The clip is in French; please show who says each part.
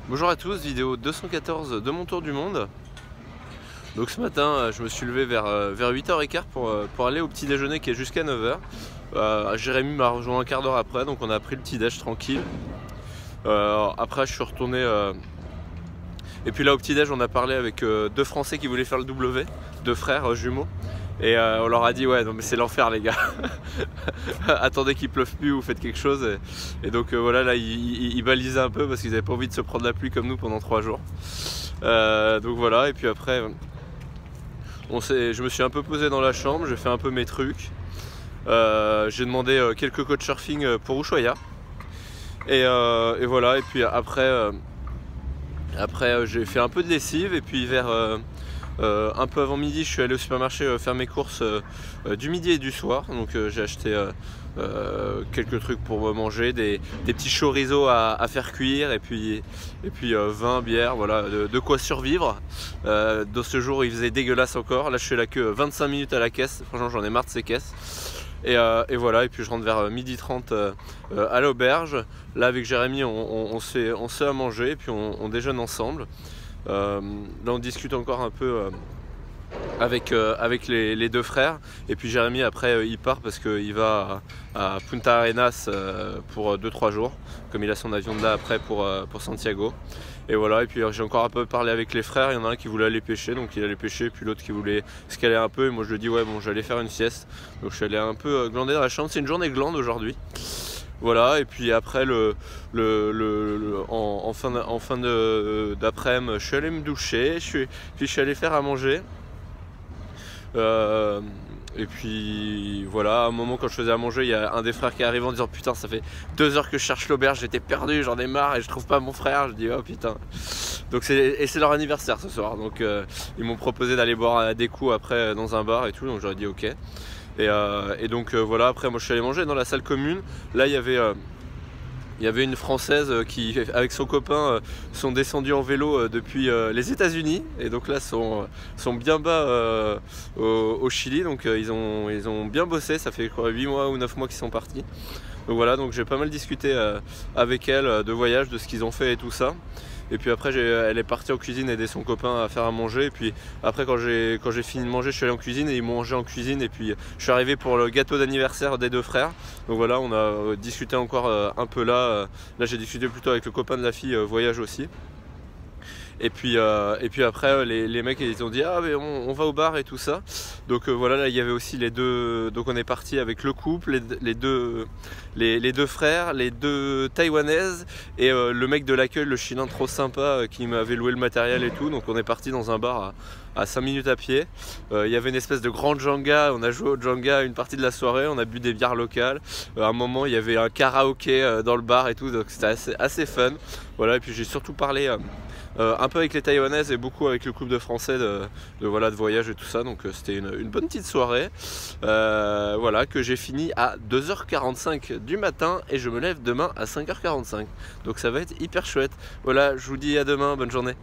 Speaker 1: Bonjour à tous, vidéo 214 de mon tour du monde. Donc ce matin, je me suis levé vers 8h15 pour aller au petit déjeuner qui est jusqu'à 9h. Jérémy m'a rejoint un quart d'heure après, donc on a pris le petit déj tranquille. Après je suis retourné et puis là au petit déj on a parlé avec deux Français qui voulaient faire le W, deux frères jumeaux. Et on leur a dit ouais non mais c'est l'enfer les gars. Attendez qu'il pleuve plus ou faites quelque chose. Et donc voilà, là ils balisaient un peu parce qu'ils n'avaient pas envie de se prendre la pluie comme nous pendant 3 jours. Donc voilà, et puis après je me suis un peu posé dans la chambre, j'ai fait un peu mes trucs. J'ai demandé quelques coachs surfing pour Ushuaïa. Et voilà, et puis après j'ai fait un peu de lessive et puis vers un peu avant midi je suis allé au supermarché faire mes courses du midi et du soir. Donc j'ai acheté quelques trucs pour manger, des petits chorizo à faire cuire et puis vin, bière, voilà, de quoi survivre. Dans ce jour il faisait dégueulasse encore, là je fais la queue 25 minutes à la caisse, franchement j'en ai marre de ces caisses. Et voilà, et puis je rentre vers 12h30 à l'auberge. Là avec Jérémy on se fait à manger et puis on déjeune ensemble. Là on discute encore un peu avec les deux frères. Et puis Jérémy après il part parce qu'il va à Punta Arenas pour 2-3 jours, comme il a son avion de là après pour Santiago. Et voilà, et puis j'ai encore un peu parlé avec les frères, il y en a un qui voulait aller pêcher, donc il allait pêcher, puis l'autre qui voulait se caler un peu, et moi je lui ai dit ouais bon j'allais faire une sieste. Donc je suis allé un peu glander dans la chambre, c'est une journée glande aujourd'hui. Voilà, et puis après en fin d'après-midi, je suis allé me doucher, puis je suis allé faire à manger. Et puis voilà, à un moment quand je faisais à manger, il y a un des frères qui est arrivé en disant putain ça fait 2 heures que je cherche l'auberge, j'étais perdu, j'en ai marre et je trouve pas mon frère. Je dis oh putain. Donc c'est leur anniversaire ce soir, donc ils m'ont proposé d'aller boire des coups après dans un bar et tout, donc j'aurais dit ok. Et donc voilà, après moi je suis allé manger dans la salle commune. Là il y avait une Française qui, avec son copain, sont descendus en vélo depuis les États-Unis. Et donc là, sont bien bas au Chili. Donc ils ont bien bossé. Ça fait quoi, 8 mois ou 9 mois qu'ils sont partis. Donc voilà, donc j'ai pas mal discuté avec elle de voyage, de ce qu'ils ont fait et tout ça. Et puis après elle est partie en cuisine aider son copain à faire à manger. Et puis après quand j'ai fini de manger, je suis allé en cuisine et ils m'ont mangé en cuisine. Et puis je suis arrivé pour le gâteau d'anniversaire des deux frères. Donc voilà, on a discuté encore un peu là. Là j'ai discuté plutôt avec le copain de la fille, voyage aussi. Et puis après les mecs ils ont dit ah mais on va au bar et tout ça. Donc voilà, là il y avait aussi les deux, donc on est parti avec le couple, les deux frères, les deux taïwanaises et le mec de l'accueil, le chilien trop sympa qui m'avait loué le matériel et tout. Donc on est parti dans un bar à 5 minutes à pied. Il y avait une espèce de grande Jenga, on a joué au Jenga une partie de la soirée, on a bu des bières locales. À un moment il y avait un karaoké dans le bar et tout, donc c'était assez fun. Voilà, et puis j'ai surtout parlé un peu avec les Taïwanaises et beaucoup avec le couple de Français de voyage et tout ça. Donc c'était une bonne petite soirée. Voilà, que j'ai fini à 2h45 du matin et je me lève demain à 5h45. Donc ça va être hyper chouette. Voilà, je vous dis à demain, bonne journée.